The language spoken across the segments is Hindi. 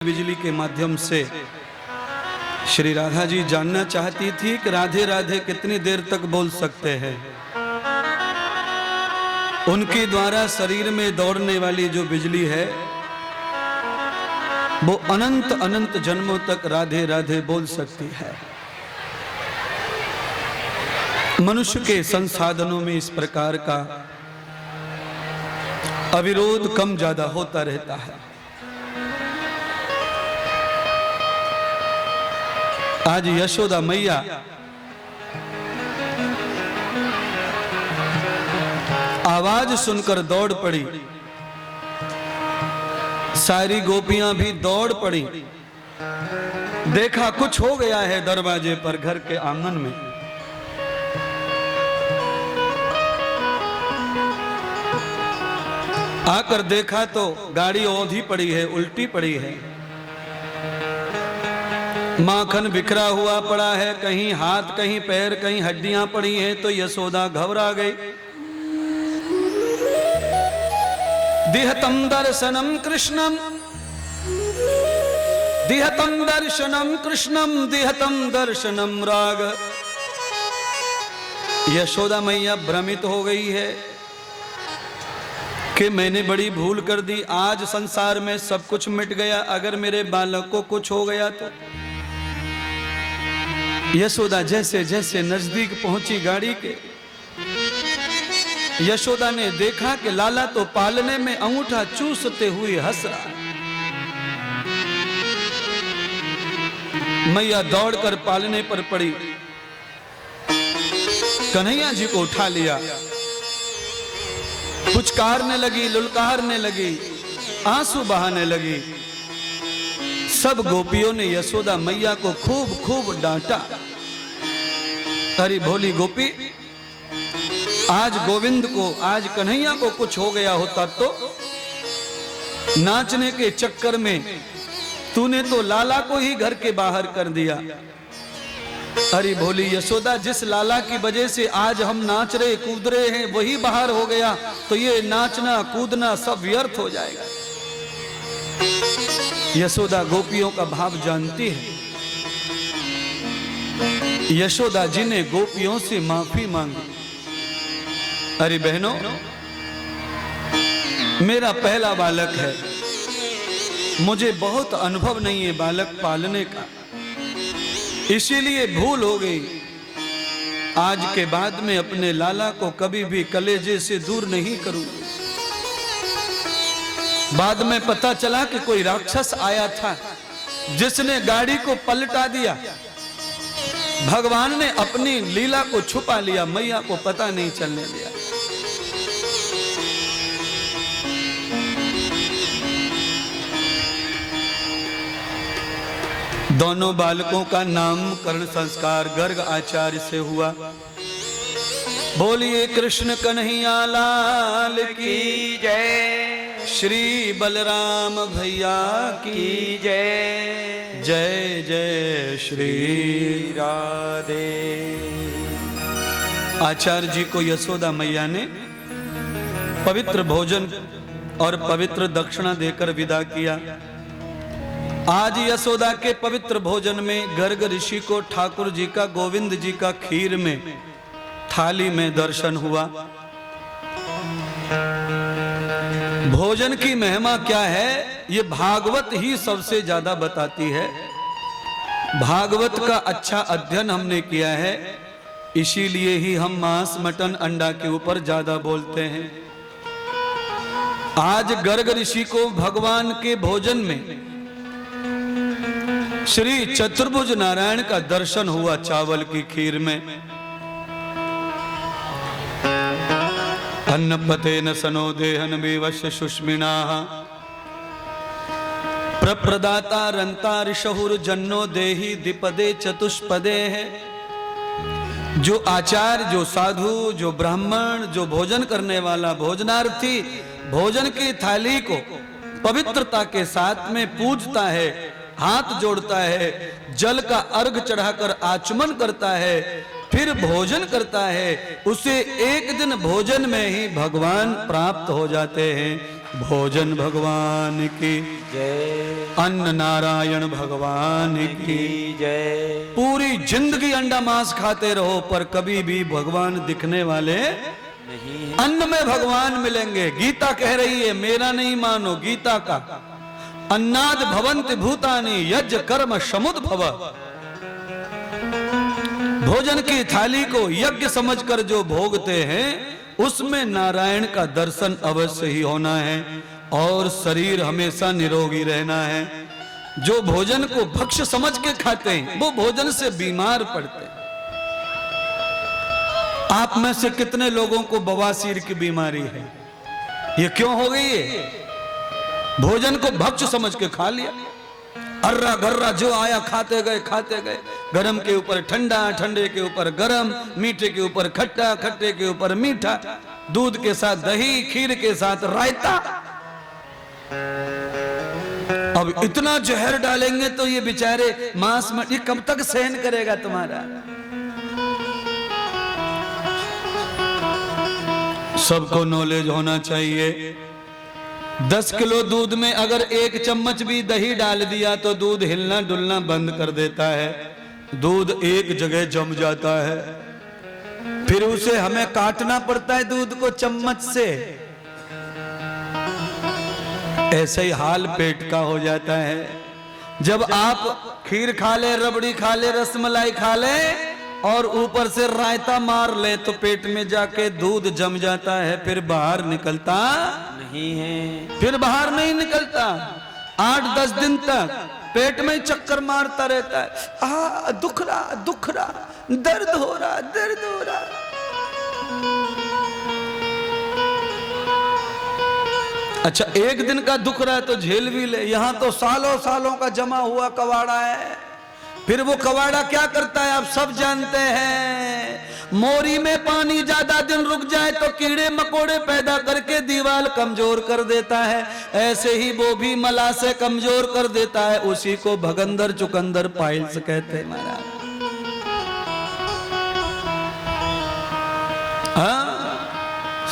बिजली के माध्यम से श्री राधा जी जानना चाहती थी कि राधे राधे कितनी देर तक बोल सकते हैं। उनके द्वारा शरीर में दौड़ने वाली जो बिजली है वो अनंत अनंत जन्मों तक राधे राधे बोल सकती है। मनुष्य के संसाधनों में इस प्रकार का अविरोध कम ज्यादा होता रहता है। आज यशोदा मैया आवाज सुनकर दौड़ पड़ी, सारी गोपियां भी दौड़ पड़ी। देखा कुछ हो गया है दरवाजे पर, घर के आंगन में। आकर देखा तो गाड़ी औंधी पड़ी है, उल्टी पड़ी है, माखन बिखरा हुआ पड़ा है, कहीं हाथ कहीं पैर कहीं हड्डियां पड़ी हैं। तो यशोदा घबरा गई। दिहतम दर्शनम कृष्णम, दिहतम दर्शनम कृष्णम, दिहतम दर्शनम राग। यशोदा मैया भ्रमित हो गई है कि मैंने बड़ी भूल कर दी। आज संसार में सब कुछ मिट गया, अगर मेरे बालक को कुछ हो गया तो। यशोदा जैसे जैसे नजदीक पहुंची गाड़ी के, यशोदा ने देखा कि लाला तो पालने में अंगूठा चूसते हुए हंस रहा। मैया दौड़कर पालने पर पड़ी, कन्हैया जी को उठा लिया, पुचकारने लगी, लुलकारने लगी, आंसू बहाने लगी। सब गोपियों ने यशोदा मैया को खूब खूब डांटा। अरे भोली गोपी, आज गोविंद को, आज कन्हैया को कुछ हो गया होता तो नाचने के चक्कर में तूने तो लाला को ही घर के बाहर कर दिया। अरे भोली यशोदा, जिस लाला की वजह से आज हम नाच रहे कूद रहे हैं वही बाहर हो गया तो ये नाचना कूदना सब व्यर्थ हो जाएगा। यशोदा गोपियों का भाव जानती है। यशोदा जी ने गोपियों से माफी मांगी। अरे बहनों, मेरा पहला बालक है, मुझे बहुत अनुभव नहीं है बालक पालने का, इसीलिए भूल हो गई। आज के बाद में अपने लाला को कभी भी कलेजे से दूर नहीं करूंगी। बाद में पता चला कि कोई राक्षस आया था जिसने गाड़ी को पलटा दिया। भगवान ने अपनी लीला को छुपा लिया, मैया को पता नहीं चलने दिया। दोनों बालकों का नामकरण संस्कार गर्ग आचार्य से हुआ। बोलिए कृष्ण कन्हैया लाल की जय, श्री बलराम भैया की जय, जय जय श्री राधे। आचार्य जी को यशोदा मैया ने पवित्र भोजन और पवित्र दक्षिणा देकर विदा किया। आज यशोदा के पवित्र भोजन में गर्ग ऋषि को ठाकुर जी का, गोविंद जी का खीर में थाली में दर्शन हुआ। भोजन की महिमा क्या है ये भागवत ही सबसे ज्यादा बताती है। भागवत का अच्छा अध्ययन हमने किया है, इसीलिए ही हम मांस मटन अंडा के ऊपर ज्यादा बोलते हैं। आज गर्ग ऋषि को भगवान के भोजन में श्री चतुर्भुज नारायण का दर्शन हुआ चावल की खीर में। अन्नपतेन सनो देहन विवश सुष्मिना प्रप्रदाता रंता ऋषहुर जन्नो देहि द्विपदे चतुष्पदे है। जो आचार्य, जो साधु, जो ब्राह्मण, जो भोजन करने वाला भोजनार्थी भोजन की थाली को पवित्रता के साथ में पूजता है, हाथ जोड़ता है, जल का अर्घ चढ़ाकर आचमन करता है, फिर भोजन करता है, उसे एक दिन भोजन में ही भगवान प्राप्त हो जाते हैं। भोजन भगवान की जय, अन्न नारायण भगवान की जय। पूरी जिंदगी अंडा मांस खाते रहो पर कभी भी भगवान दिखने वाले नहीं है। अन्न में भगवान मिलेंगे। गीता कह रही है, मेरा नहीं मानो, गीता का, अन्नाद भवन्ति भूतानि यज्ञ कर्म समुद्भव। भोजन की थाली को यज्ञ समझकर जो भोगते हैं उसमें नारायण का दर्शन अवश्य ही होना है और शरीर हमेशा निरोगी रहना है। जो भोजन को भक्ष्य समझ के खाते हैं वो भोजन से बीमार पड़ते हैं। आप में से कितने लोगों को बवासीर की बीमारी है? ये क्यों हो गई है? भोजन को भक्ष्य समझ के खा लिया, अर्रा गर्रा जो आया खाते गए, गरम के ऊपर ठंडा, ठंडे के ऊपर गरम, मीठे के ऊपर खट्टा, खट्टे के ऊपर मीठा, दूध के साथ दही, खीर के साथ रायता। अब इतना जहर डालेंगे तो ये बेचारे मांस में, ये कब तक सहन करेगा तुम्हारा? सबको नॉलेज होना चाहिए। 10 किलो दूध में अगर 1 चम्मच भी दही डाल दिया तो दूध हिलना डुलना बंद कर देता है, दूध एक जगह जम जाता है, फिर उसे हमें काटना पड़ता है दूध को चम्मच से। ऐसे ही हाल पेट का हो जाता है। जब आप खीर खा ले, रबड़ी खा ले, रसमलाई खा ले और ऊपर से रायता मार ले तो पेट में जाके दूध जम जाता है, फिर बाहर निकलता नहीं है। फिर बाहर नहीं निकलता। 8-10 दिन तक पेट में चक्कर मारता रहता है। दुख रहा, दर्द हो रहा। अच्छा, एक दिन का दुख रहा है तो झेल भी ले, यहां तो सालों सालों का जमा हुआ कवाड़ा है। फिर वो कवाड़ा क्या करता है आप सब जानते हैं। मोरी में पानी ज्यादा दिन रुक जाए तो कीड़े मकोड़े पैदा करके दीवार कमजोर कर देता है, ऐसे ही वो भी मला से कमजोर कर देता है। उसी को भगंदर चुकंदर पाइल्स कहते हैं महाराज।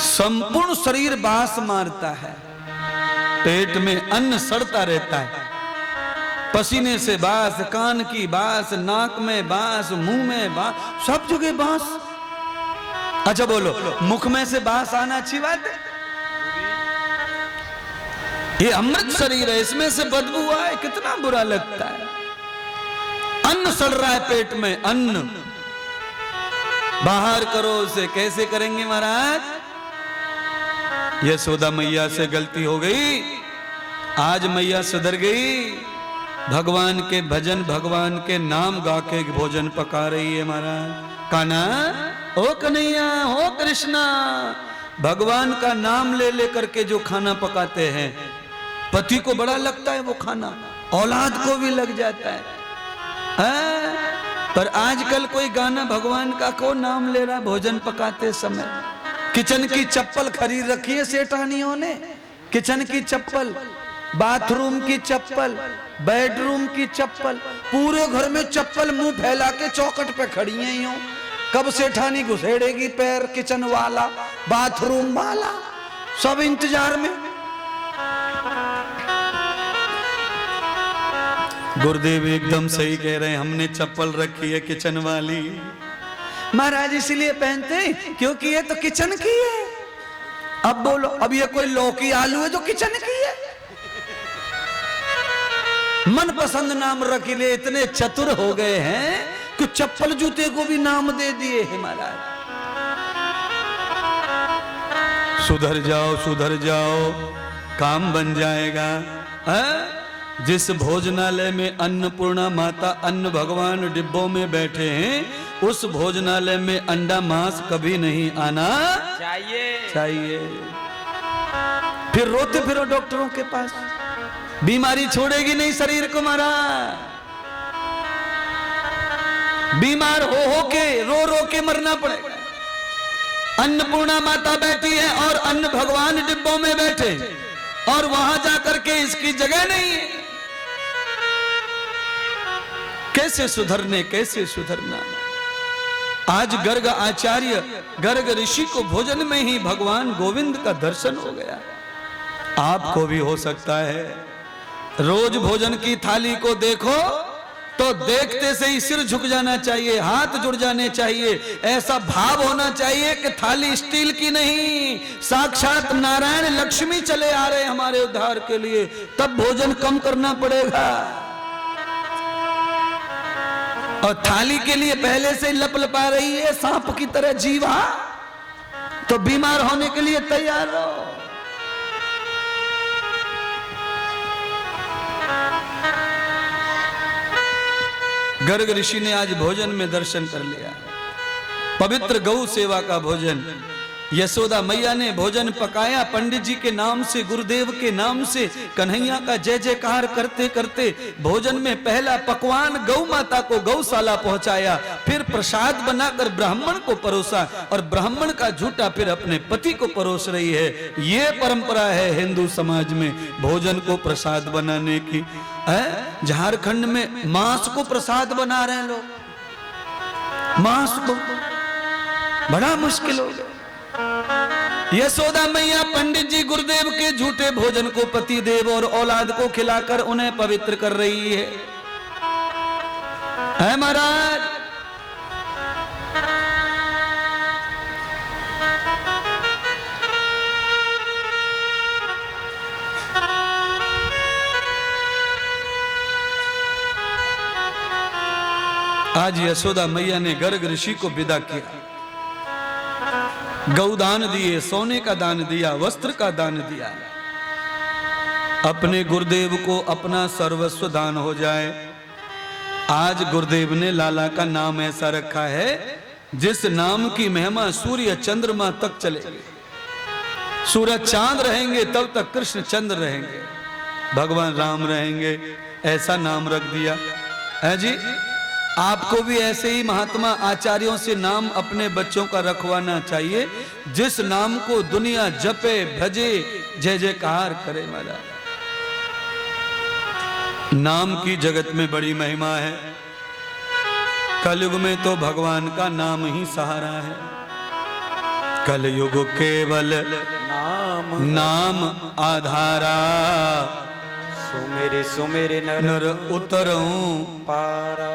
संपूर्ण शरीर बास मारता है, पेट में अन्न सड़ता रहता है, पसीने से बास, कान की बास, नाक में बास, मुंह में बास, सब जगह बास। अच्छा बोलो, मुख में से बास आना अच्छी बात है? ये अमृत शरीर है, इसमें से बदबू आए कितना बुरा लगता है। अन्न सड़ रहा है पेट में, अन्न बाहर करो उसे। कैसे करेंगे महाराज? यशोदा मैया से गलती हो गई, आज मैया सुधर गई। भगवान के भजन, भगवान के नाम गा के भोजन पका रही है महाराज। कान्हा, ओ कन्हैया, ओ कृष्णा, भगवान का नाम ले लेकर के जो खाना पकाते हैं, पति को बड़ा लगता है वो खाना, औलाद को भी लग जाता है। पर आजकल कोई गाना भगवान का को नाम ले रहा भोजन पकाते समय। किचन की चप्पल खरीद रखी है सेठानियों ने, किचन की चप्पल, बाथरूम की चप्पल, बेडरूम की चप्पल, पूरे घर में चप्पल मुंह फैला के चौखट पे खड़ी है यूं। कब सेठानी घुसेड़ेगी पैर, किचन वाला, बाथरूम वाला, सब इंतजार में। गुरुदेव एकदम सही कह रहे हैं, हमने चप्पल रखी है किचन वाली महाराज, इसलिए पहनते हैं क्योंकि ये तो किचन की है। अब बोलो, अब ये कोई लौकी आलू है जो किचन की है? मनपसंद नाम रख लिए, इतने चतुर हो गए हैं कि चप्पल जूते को भी नाम दे दिए हैं महाराज। सुधर जाओ, सुधर जाओ, काम बन जाएगा। जिस भोजनालय में अन्नपूर्णा माता, अन्न भगवान डिब्बों में बैठे हैं, उस भोजनालय में अंडा मांस कभी नहीं आना चाहिए। फिर रोते फिरो डॉक्टरों के पास, बीमारी छोड़ेगी नहीं शरीर को महाराज। बीमार हो के, रो रो के मरना पड़ेगा। अन्नपूर्णा माता बैठी है और अन्न भगवान डिब्बों में बैठे, और वहां जाकर के इसकी जगह नहीं है। कैसे सुधरने, कैसे सुधरना? आज गर्ग आचार्य, गर्ग ऋषि को भोजन में ही भगवान गोविंद का दर्शन हो गया। आपको भी हो सकता है। रोज भोजन की थाली को देखो तो देखते से ही सिर झुक जाना चाहिए, हाथ जुड़ जाने चाहिए, ऐसा भाव होना चाहिए कि थाली स्टील की नहीं, साक्षात नारायण लक्ष्मी चले आ रहे हमारे उद्धार के लिए, तब भोजन कम करना पड़ेगा। और थाली के लिए पहले से लपलपा रही है सांप की तरह जीवा, तो बीमार होने के लिए तैयार रहो। गर्ग ऋषि ने आज भोजन में दर्शन कर लिया, पवित्र गौ सेवा का भोजन। यशोदा मैया ने भोजन पकाया, पंडित जी के नाम से, गुरुदेव के नाम से कन्हैया का जय जयकार करते करते भोजन में पहला पकवान गौ माता को गौशाला पहुंचाया, फिर प्रसाद बनाकर ब्राह्मण को परोसा और ब्राह्मण का झूठा फिर अपने पति को परोस रही है। ये परंपरा है हिंदू समाज में भोजन को प्रसाद बनाने की। झारखंड में मांस को प्रसाद बना रहे हैं लोग, मांस को बड़ा मुश्किल हो गया। यशोदा मैया पंडित जी गुरुदेव के झूठे भोजन को पति देव और औलाद को खिलाकर उन्हें पवित्र कर रही है महाराज। आज यशोदा मैया ने गर्ग ऋषि को विदा किया, गौदान दिए, सोने का दान दिया, वस्त्र का दान दिया। अपने गुरुदेव को अपना सर्वस्व दान हो जाए। आज गुरुदेव ने लाला का नाम ऐसा रखा है जिस नाम की महिमा सूर्य चंद्रमा तक चलेगी। सूरज चांद रहेंगे तब तक कृष्ण चंद्र रहेंगे, भगवान राम रहेंगे, ऐसा नाम रख दिया है जी। आपको भी ऐसे ही महात्मा आचार्यों से नाम अपने बच्चों का रखवाना चाहिए, जिस नाम को दुनिया जपे भजे जय जयकार करे। महाराज नाम की जगत में बड़ी महिमा है। कलयुग में तो भगवान का नाम ही सहारा है। कलयुग केवल नाम आधारा, सुमेरे सुमेरे नर उतरऊं पारा।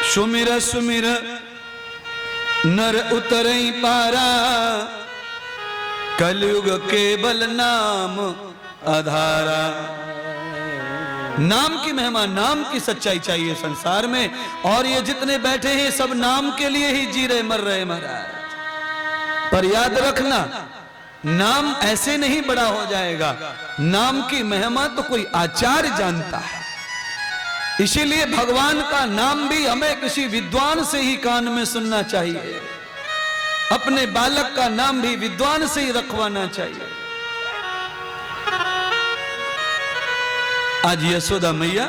सुमिर सुमिर नर उतरई पारा, कलयुग केवल नाम आधारा। नाम की महिमा, नाम की सच्चाई चाहिए संसार में, और ये जितने बैठे हैं सब नाम के लिए ही जी रहे मर रहे महाराज। पर याद रखना, नाम ऐसे नहीं बड़ा हो जाएगा। नाम की महिमा तो कोई आचार्य जानता है। इसीलिए भगवान का नाम भी हमें किसी विद्वान से ही कान में सुनना चाहिए। अपने बालक का नाम भी विद्वान से ही रखवाना चाहिए। आज यशोदा मैया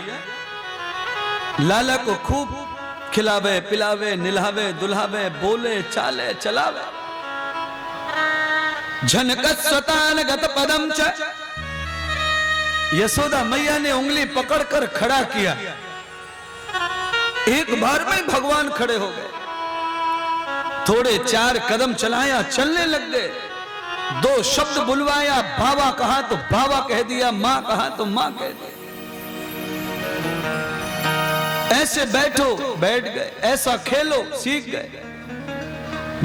लाला को खूब खिलावे पिलावे, निलावे दुल्हावे, बोले चाले चलावे। झनकत स्वतान गत पदम च, यशोदा मैया ने उंगली पकड़कर खड़ा किया। एक बार में भगवान खड़े हो गए। थोड़े 4 कदम चलाया, चलने लग गए। 2 शब्द बुलवाया, बाबा कहा तो बाबा कह दिया, मां कहा तो मां कह दिया। ऐसे बैठो बैठ गए, ऐसा खेलो सीख गए।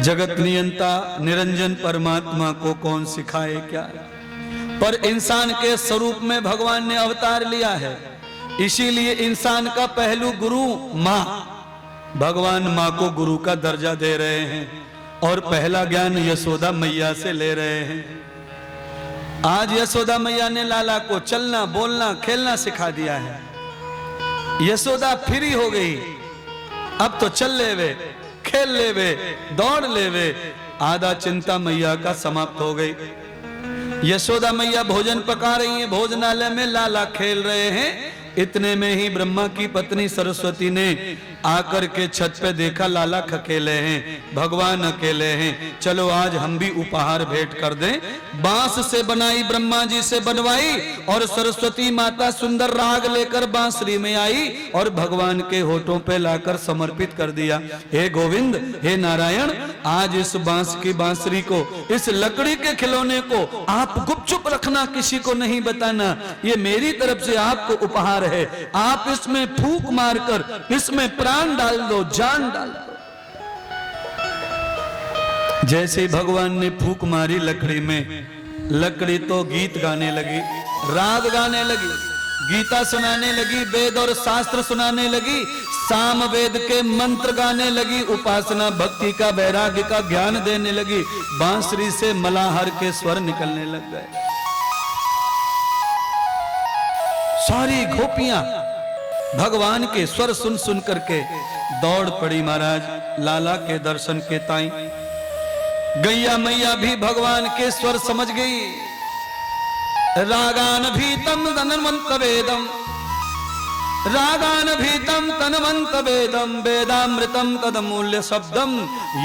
जगत नियंता निरंजन परमात्मा को कौन सिखाए क्या, पर इंसान के स्वरूप में भगवान ने अवतार लिया है। इसीलिए इंसान का पहलू गुरु मां, भगवान मां को गुरु का दर्जा दे रहे हैं और पहला ज्ञान यशोदा मैया से ले रहे हैं। आज यशोदा मैया ने लाला को चलना बोलना खेलना सिखा दिया है। यशोदा फ्री हो गई, अब तो चल ले वे, खेल ले वे, दौड़ ले वे। आधा चिंता मैया का समाप्त हो गई। यशोदा मैया भोजन पका रही हैं, भोजनालय में लाला खेल रहे हैं। इतने में ही ब्रह्मा की पत्नी सरस्वती ने आकर के छत पे देखा लाला अकेले हैं, भगवान अकेले हैं, चलो आज हम भी उपहार भेंट कर दें। बांस से बनाई ब्रह्मा जी से बनवाई और सरस्वती माता सुंदर राग लेकर बांसुरी में आई और भगवान के होठों पे लाकर समर्पित कर दिया। हे गोविंद, हे नारायण, आज इस बांस की बांसुरी को, इस लकड़ी के खिलौने को आप गुपचुप रखना, किसी को नहीं बताना, ये मेरी तरफ से आपको उपहार है। आप इसमें फूंक मारकर इसमें प्राण डाल दो, जान डाल दो। जैसे ही भगवान ने फूंक मारी लकड़ी में, लकड़ी तो गीत गाने लगी, राग गाने लगी, गीता सुनाने लगी, वेद और शास्त्र सुनाने लगी, साम वेद के मंत्र गाने लगी, उपासना भक्ति का वैराग्य का ज्ञान देने लगी। बांसुरी से मलाहर के स्वर निकलने लग गए। सारी गोपियां भगवान के स्वर सुन सुन करके दौड़ पड़ी महाराज लाला के दर्शन के ताई। गैया मैया भी भगवान के स्वर समझ गई। रागान भीतम तन्वंत वेदम, रागान भीतम तन्वंत वेदम, वेदामृतम तदमूल्य शब्दम,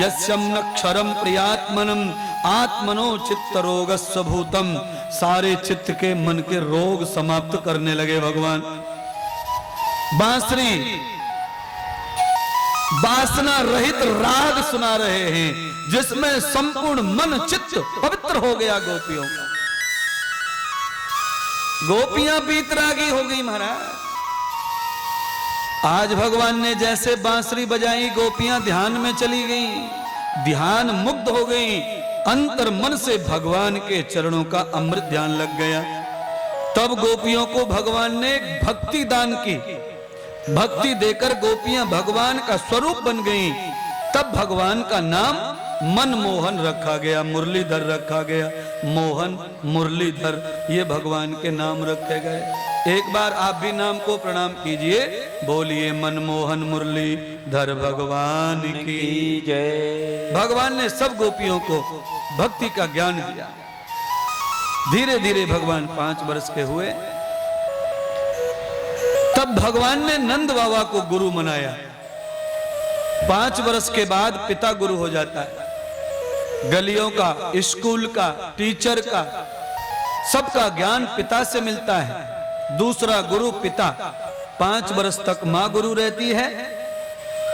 यस्यम नक्षरम प्रियात्मनम, आत्मनो चित्त रोगस्य भूतम। सारे चित्त के मन के रोग समाप्त करने लगे भगवान। बांसुरी वासना रहित राग सुना रहे हैं जिसमें संपूर्ण मन चित्त पवित्र हो गया गोपियों का। गोपियां बीतरागी हो गई महाराज। आज भगवान ने जैसे बांसुरी बजाई, गोपियां ध्यान में चली गईं, ध्यान मुग्ध हो गईं, अंतर मन से भगवान के चरणों का अमृत ध्यान लग गया। तब गोपियों को भगवान ने भक्ति दान की, भक्ति देकर गोपियां भगवान का स्वरूप बन गईं। तब भगवान का नाम मनमोहन रखा गया, मुरलीधर रखा गया। मोहन, मुरलीधर, ये भगवान के नाम रखे गए। एक बार आप भी नाम को प्रणाम कीजिए, बोलिए मनमोहन मुरलीधर भगवान की जय। भगवान ने सब गोपियों को भक्ति का ज्ञान दिया। धीरे धीरे भगवान 5 वर्ष के हुए। तब भगवान ने नंद बाबा को गुरु मनाया। 5 वर्ष के बाद पिता गुरु हो जाता है। गलियों का, स्कूल का, टीचर का, सबका ज्ञान पिता से मिलता है। दूसरा गुरु पिता। 5 वर्ष तक मां गुरु रहती है।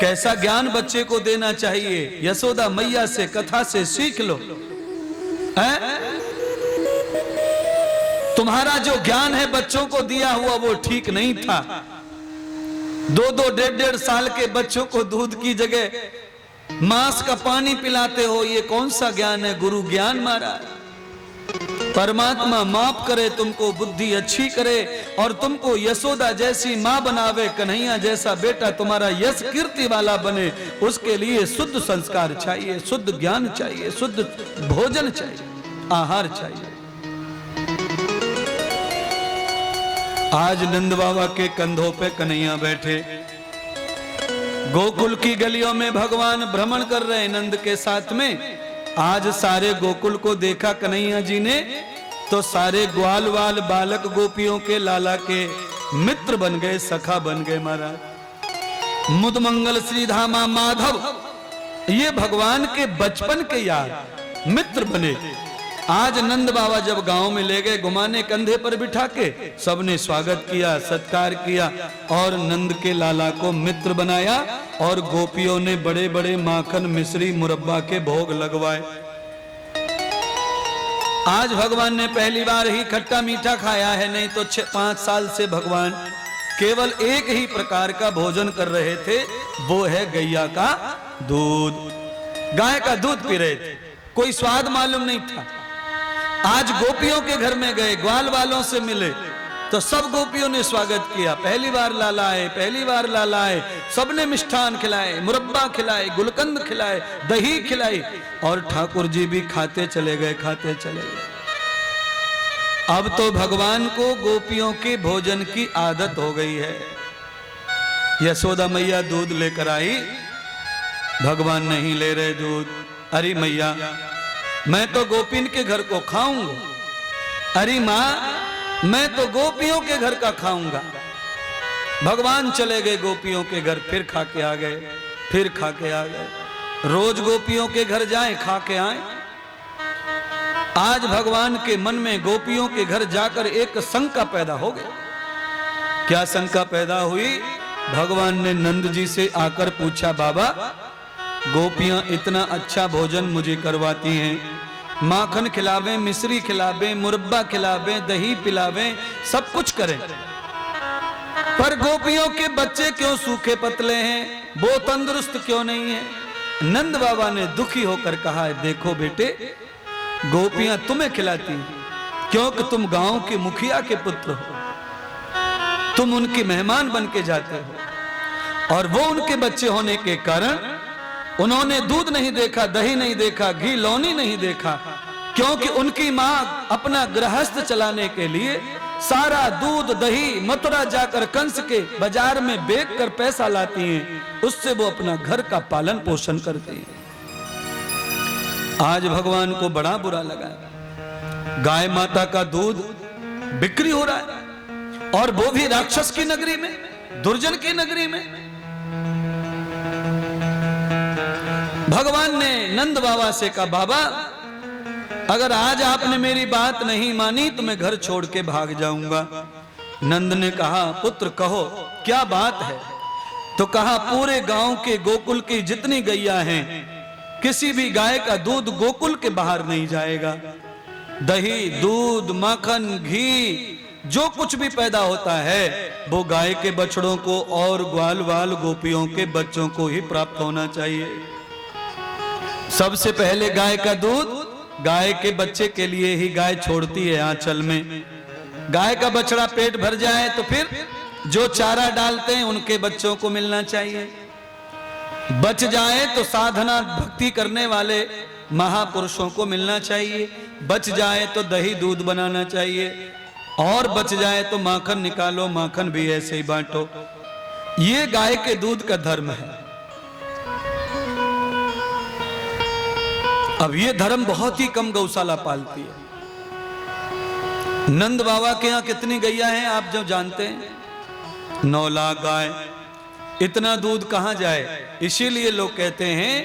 कैसा ज्ञान बच्चे को देना चाहिए, यशोदा मैया से, कथा से सीख लो। तुम्हारा जो ज्ञान है बच्चों को दिया हुआ वो ठीक नहीं था। 2-2, 1.5 साल के बच्चों को दूध की जगह मांस का पानी पिलाते हो, ये कौन सा ज्ञान है? गुरु ज्ञान मारा। परमात्मा माफ करे, तुमको बुद्धि अच्छी करे और तुमको यशोदा जैसी मां बनावे, कन्हैया जैसा बेटा तुम्हारा यश कीर्ति वाला बने। उसके लिए शुद्ध संस्कार चाहिए, शुद्ध ज्ञान चाहिए, शुद्ध भोजन चाहिए, आहार चाहिए। आज नंद बाबा के कंधों पे कन्हैया बैठे, गोकुल की गलियों में भगवान भ्रमण कर रहे नंद के साथ में। आज सारे गोकुल को देखा कन्हैया जी ने तो सारे ग्वाल वाल बालक गोपियों के लाला के मित्र बन गए, सखा बन गए महाराज। मुद मंगल श्री धामा माधव, ये भगवान के बचपन के यार मित्र बने। आज नंद बाबा जब गांव में ले गए घुमाने, कंधे पर बिठा के सबने स्वागत किया, सत्कार किया और नंद के लाला को मित्र बनाया। और गोपियों ने बड़े बड़े माखन, मिश्री, मुरब्बा के भोग लगवाए। आज भगवान ने पहली बार ही खट्टा मीठा खाया है, नहीं तो 5 साल से भगवान केवल एक ही प्रकार का भोजन कर रहे थे, वो है गैया का दूध। गाय का दूध पी रहे थे, कोई स्वाद मालूम नहीं था। आज गोपियों के घर में गए, ग्वाल वालों से मिले तो सब गोपियों ने स्वागत किया। पहली बार लाला आए, पहली बार लाला आए। सबने मिष्ठान खिलाए, मुरब्बा खिलाए, गुलकंद खिलाए, दही खिलाई और ठाकुर जी भी खाते चले गए, खाते चले गए। अब तो भगवान को गोपियों के भोजन की आदत हो गई है। यशोदा मैया दूध लेकर आई, भगवान नहीं ले रहे दूध। अरे मैया, मैं तो गोपिन के घर को खाऊंगा। अरे माँ, मैं तो गोपियों के घर का खाऊंगा। भगवान चले गए गोपियों के घर, फिर खा के आ गए, फिर खा के आ गए। रोज गोपियों के घर जाएं, खा के आए। आज भगवान के मन में गोपियों के घर जाकर एक शंका पैदा हो गई। क्या शंका पैदा हुई? भगवान ने नंद जी से आकर पूछा, बाबा गोपियां इतना अच्छा भोजन मुझे करवाती हैं, माखन खिलावे, मिश्री खिलावे, मुरब्बा खिलावे, दही पिलावे, सब कुछ करें, पर गोपियों के बच्चे क्यों सूखे पतले हैं, वो तंदुरुस्त क्यों नहीं है? नंद बाबा ने दुखी होकर कहा, देखो बेटे, गोपियां तुम्हें खिलाती हैं क्योंकि तुम गांव के मुखिया के पुत्र हो, तुम उनके मेहमान बन के जाते हो, और वो उनके बच्चे होने के कारण उन्होंने दूध नहीं देखा, दही नहीं देखा, घी लौनी नहीं देखा, क्योंकि उनकी मां अपना गृहस्थ चलाने के लिए सारा दूध दही मथुरा जाकर कंस के बाजार में बेच कर पैसा लाती हैं, उससे वो अपना घर का पालन पोषण करती हैं। आज भगवान को बड़ा बुरा लगा, गाय माता का दूध बिक्री हो रहा है, और वो भी राक्षस की नगरी में, दुर्जन की नगरी में। भगवान ने नंद बाबा से कहा, बाबा अगर आज आपने मेरी बात नहीं मानी तो मैं घर छोड़ के भाग जाऊंगा। नंद ने कहा, पुत्र कहो क्या बात है? तो कहा, पूरे गांव के गोकुल की जितनी गैया हैं, किसी भी गाय का दूध गोकुल के बाहर नहीं जाएगा। दही दूध माखन घी जो कुछ भी पैदा होता है वो गाय के बछड़ों को और ग्वाल वाल गोपियों के बच्चों को ही प्राप्त होना चाहिए। सबसे पहले गाय का दूध गाय के बच्चे के लिए ही गाय छोड़ती है आंचल में। गाय का बछड़ा पेट भर जाए तो फिर जो चारा डालते हैं उनके बच्चों को मिलना चाहिए। बच जाए तो साधना भक्ति करने वाले महापुरुषों को मिलना चाहिए। बच जाए तो दही दूध बनाना चाहिए, और बच जाए तो माखन निकालो, माखन भी ऐसे ही बांटो। ये गाय के दूध का धर्म है। अब ये धर्म बहुत ही कम गौशाला पालती है। नंद बाबा के यहां कितनी गैया हैं आप जो जानते हैं? 9 लाख गाय। इतना दूध कहां जाए? इसीलिए लोग कहते हैं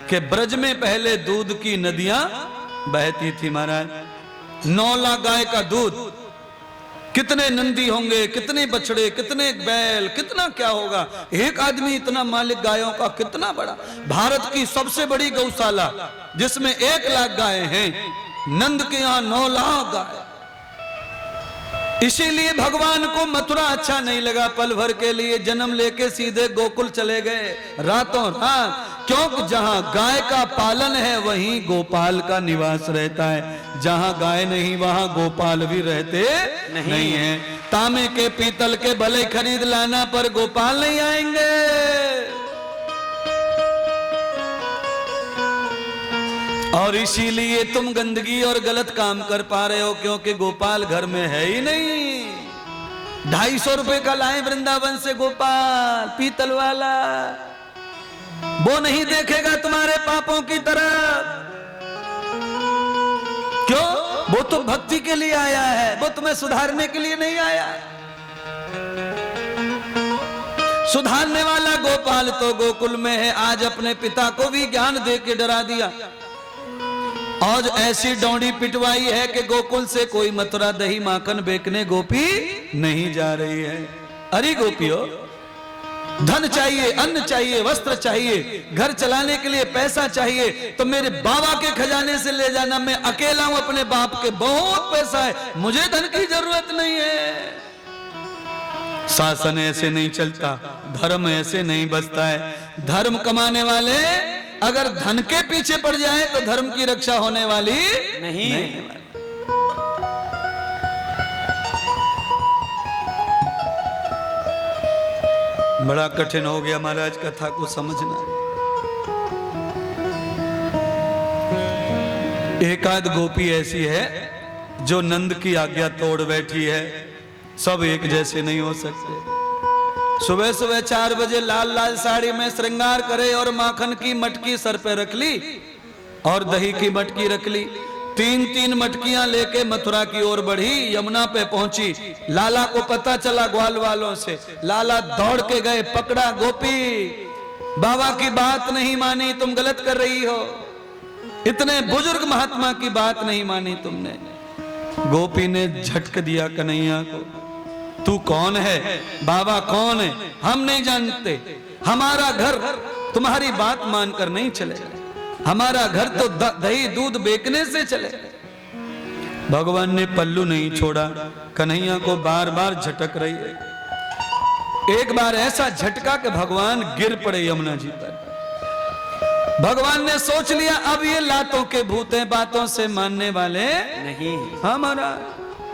कि ब्रज में पहले दूध की नदियां बहती थी महाराज। 9 लाख गाय का दूध, कितने नंदी होंगे, कितने बछड़े, कितने बैल, कितना क्या होगा। एक आदमी इतना मालिक गायों का, कितना बड़ा। भारत की सबसे बड़ी गौशाला जिसमें 1 लाख गाय हैं, नंद के यहां 9 लाख गाय। इसीलिए भगवान को मथुरा अच्छा नहीं लगा। पल भर के लिए जन्म लेके सीधे गोकुल चले गए रातों रात, क्योंकि जहां गाय का पालन है वहीं गोपाल का निवास रहता है। जहां गाय नहीं वहां गोपाल भी रहते नहीं है। तांबे के पीतल के भले खरीद लाना पर गोपाल नहीं आएंगे। और इसीलिए तुम गंदगी और गलत काम कर पा रहे हो, क्योंकि गोपाल घर में है ही नहीं। 250 रुपए का लाए वृंदावन से गोपाल पीतल वाला, वो नहीं देखेगा तुम्हारे पापों की तरफ। क्यों? वो तो भक्ति के लिए आया है, वो तुम्हें सुधारने के लिए नहीं आया। सुधारने वाला गोपाल तो गोकुल में है। आज अपने पिता को भी ज्ञान दे के डरा दिया, और ऐसी डोंडी पिटवाई है कि गोकुल से कोई मथुरा दही माखन बेचने गोपी नहीं जा रही है। अरे गोपियों, धन चाहिए, अन्न चाहिए, वस्त्र चाहिए, घर चलाने के लिए पैसा चाहिए, तो मेरे बाबा के खजाने से ले जाना। मैं अकेला हूं, अपने बाप के बहुत पैसा है, मुझे धन की जरूरत नहीं है। शासन ऐसे नहीं चलता, धर्म ऐसे नहीं बचता है। धर्म कमाने वाले अगर धन के पीछे पड़ जाए तो धर्म की रक्षा होने वाली नहीं है। बड़ा कठिन हो गया महाराज कथा को समझना। एक आध गोपी ऐसी है जो नंद की आज्ञा तोड़ बैठी है। सब एक जैसे नहीं हो सकते। सुबह सुबह 4 बजे लाल लाल साड़ी में श्रृंगार करे और माखन की मटकी सर पे रख ली और दही की मटकी रख ली। 3-3 मटकियां लेके मथुरा की ओर बढ़ी, यमुना पे पहुंची। लाला को पता चला ग्वाल वालों से, लाला दौड़ के गए, पकड़ा, गोपी बाबा की बात नहीं मानी, तुम गलत कर रही हो, इतने बुजुर्ग महात्मा की बात नहीं मानी तुमने। गोपी ने झटक दिया कन्हैया को, तू कौन है, बाबा कौन है, हम नहीं जानते, हमारा घर तुम्हारी बात मानकर नहीं चले, हमारा घर तो दही दूध बेचने से चले। भगवान ने पल्लू नहीं छोड़ा, कन्हैया को बार बार झटक रही है। एक बार ऐसा झटका कि भगवान गिर पड़े यमुना जी पर। भगवान ने सोच लिया अब ये लातों के भूते बातों से मानने वाले नहीं। हमारा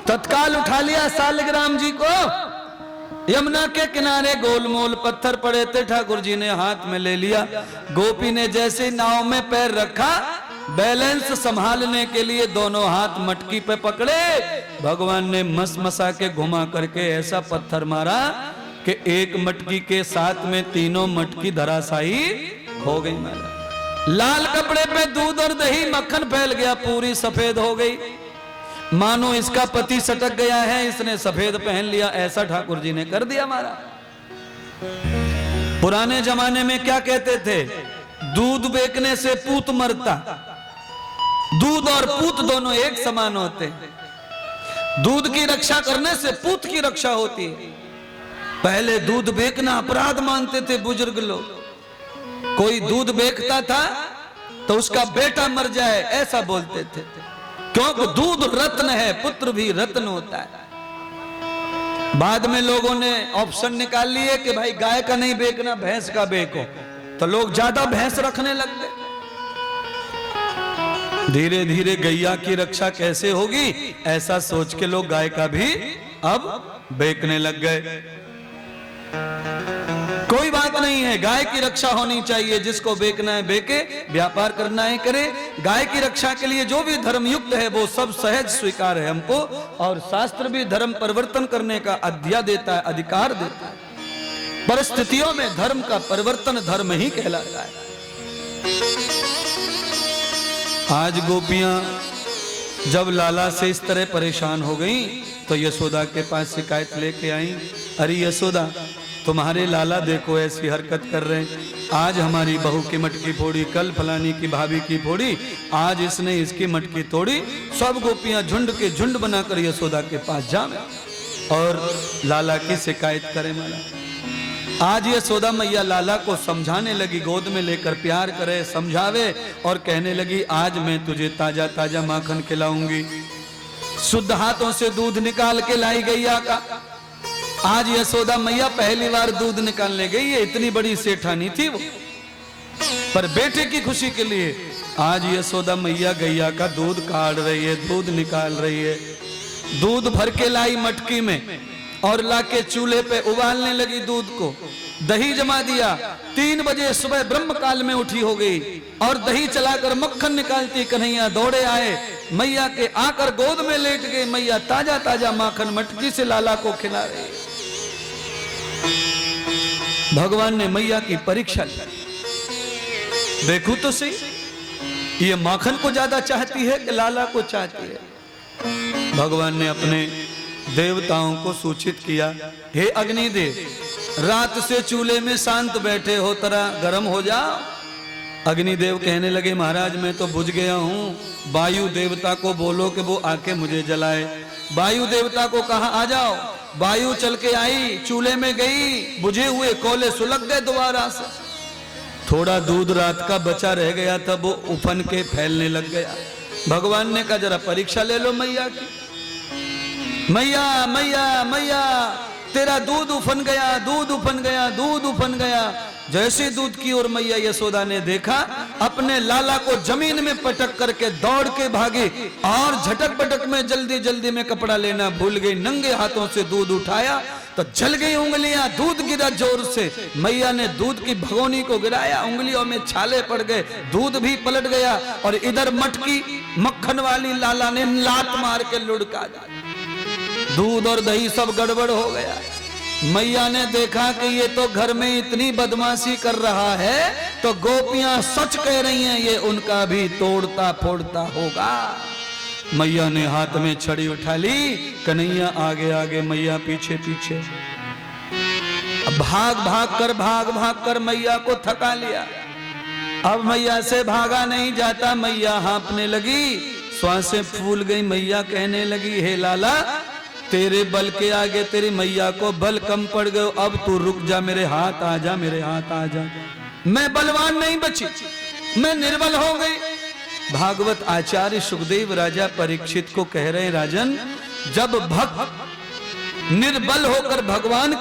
तत्काल उठा लिया सालिग्राम जी को, यमुना के किनारे गोलमोल पत्थर पड़े थे, ठाकुर जी ने हाथ में ले लिया। गोपी ने जैसे नाव में पैर रखा, बैलेंस संभालने के लिए दोनों हाथ मटकी पे पकड़े, भगवान ने मसा के घुमा करके ऐसा पत्थर मारा कि एक मटकी के साथ में तीनों मटकी धराशायी हो गई। मारा लाल कपड़े पे दूध और दही मक्खन फैल गया, पूरी सफेद हो गई, मानो इसका पति सटक गया है, इसने सफेद पहन लिया, ऐसा ठाकुर जी ने कर दिया। हमारा पुराने जमाने में क्या कहते थे, दूध बेचने से पूत मरता, दूध और पूत दोनों एक समान होते, दूध की रक्षा करने से पूत की रक्षा होती है। पहले दूध बेचना अपराध मानते थे बुजुर्ग लोग, कोई दूध बेचता था तो उसका बेटा मर जाए ऐसा बोलते थे, क्योंकि दूध रत्न है, पुत्र भी रत्न होता है। बाद में लोगों ने ऑप्शन निकाल लिए कि भाई गाय का नहीं बेचना, भैंस का बेचो, तो लोग ज्यादा भैंस रखने लग गए। धीरे धीरे गैया की रक्षा कैसे होगी ऐसा सोच के लोग गाय का भी अब बेचने लग गए। कोई बात नहीं है, गाय की रक्षा होनी चाहिए, जिसको बेचना है बेचे, व्यापार करना है करे। गाय की रक्षा के लिए जो भी धर्म युक्त है वो सब सहज स्वीकार है हमको, और शास्त्र भी धर्म परिवर्तन करने का अध्याय देता है, अधिकार देता है। परिस्थितियों में धर्म का परिवर्तन धर्म ही कहलाता है। आज गोपियां जब लाला से इस तरह परेशान हो गई तो यशोदा के पास शिकायत लेके आई, अरे यशोदा तुम्हारे लाला देखो ऐसी हरकत कर रहे हैं, आज हमारी बहू की मटकी फोड़ी, कल फलानी की भाभी की फोड़ी, आज इसने इसकी मटकी तोड़ी। सब गोपियां झुंड के झुंड बनाकर यशोदा के पास जाए और लाला की शिकायत करें। माला आज यशोदा मैया लाला को समझाने लगी, गोद में लेकर प्यार करे, समझावे और कहने लगी आज मैं तुझे ताजा ताजा माखन खिलाऊंगी, शुद्ध हाथों से दूध निकाल के लाई गैया का। आज यशोदा मैया पहली बार दूध निकालने गई है, इतनी बड़ी सेठानी थी वो, पर बेटे की खुशी के लिए आज यशोदा मैया गैया का दूध काढ़ रही है, दूध निकाल रही है। दूध भर के लाई मटकी में और लाके चूल्हे पे उबालने लगी दूध को, दही जमा दिया। 3 बजे सुबह ब्रह्म काल में उठी हो गई और दही चलाकर मक्खन निकालती कन्हैया दौड़े आए, मैया के आकर गोद में लेट गए। मैया ताजा ताजा माखन मटकी से लाला को खिला रही। भगवान ने मैया की परीक्षा ली, देखो तो सही ये माखन को ज्यादा चाहती है कि लाला को चाहती है। भगवान ने अपने देवताओं को सूचित किया, हे अग्निदेव रात से चूल्हे में शांत बैठे हो, तरह गर्म हो जाओ। अग्निदेव कहने लगे महाराज मैं तो बुझ गया हूँ, वायु देवता को बोलो कि वो आके मुझे जलाए। वायु देवता को कहा आ जाओ, वायु चल के आई, चूल्हे में गई, बुझे हुए कोयले सुलग गए दोबारा से। थोड़ा दूध रात का बचा रह गया था, वो उफन के फैलने लग गया। भगवान ने कहा जरा परीक्षा ले लो मैया की। मैया मैया मैया तेरा दूध उफन गया, दूध उफन गया, दूध उफन गया। जैसे दूध की ओर मैया यशोदा ने देखा, अपने लाला को जमीन में पटक करके दौड़ के भागी और झटक पटक में जल्दी जल्दी में कपड़ा लेना भूल गई। नंगे हाथों से दूध उठाया तो जल गई उंगलियां, दूध गिरा जोर से। मैया ने दूध की भगोनी को गिराया, उंगलियों में छाले पड़ गए, दूध भी पलट गया और इधर मटकी मक्खन वाली लाला ने लात मार के लुढ़का दी। दूध और दही सब गड़बड़ हो गया। मैया ने देखा कि ये तो घर में इतनी बदमाशी कर रहा है तो गोपियां सच कह रही हैं, ये उनका भी तोड़ता फोड़ता होगा। मैया ने हाथ में छड़ी उठा ली, कन्हैया आगे आगे मैया पीछे पीछे। अब भाग भाग कर मैया को थका लिया। अब मैया से भागा नहीं जाता, मैया हाँफने लगी, श्वासें फूल गई। मैया कहने लगी, हे लाला, तेरे बल के आगे तेरी मैया को बल कम पड़ गए, अब तू रुक जा, मेरे हाथ आ जा, मेरे हाथ आ जा। मैं बलवान नहीं बची, मैं निर्बल हो गई। भागवत आचार्य सुखदेव राजा परीक्षित को कह रहे, राजन, जब भक्त निर्बल होकर भगवान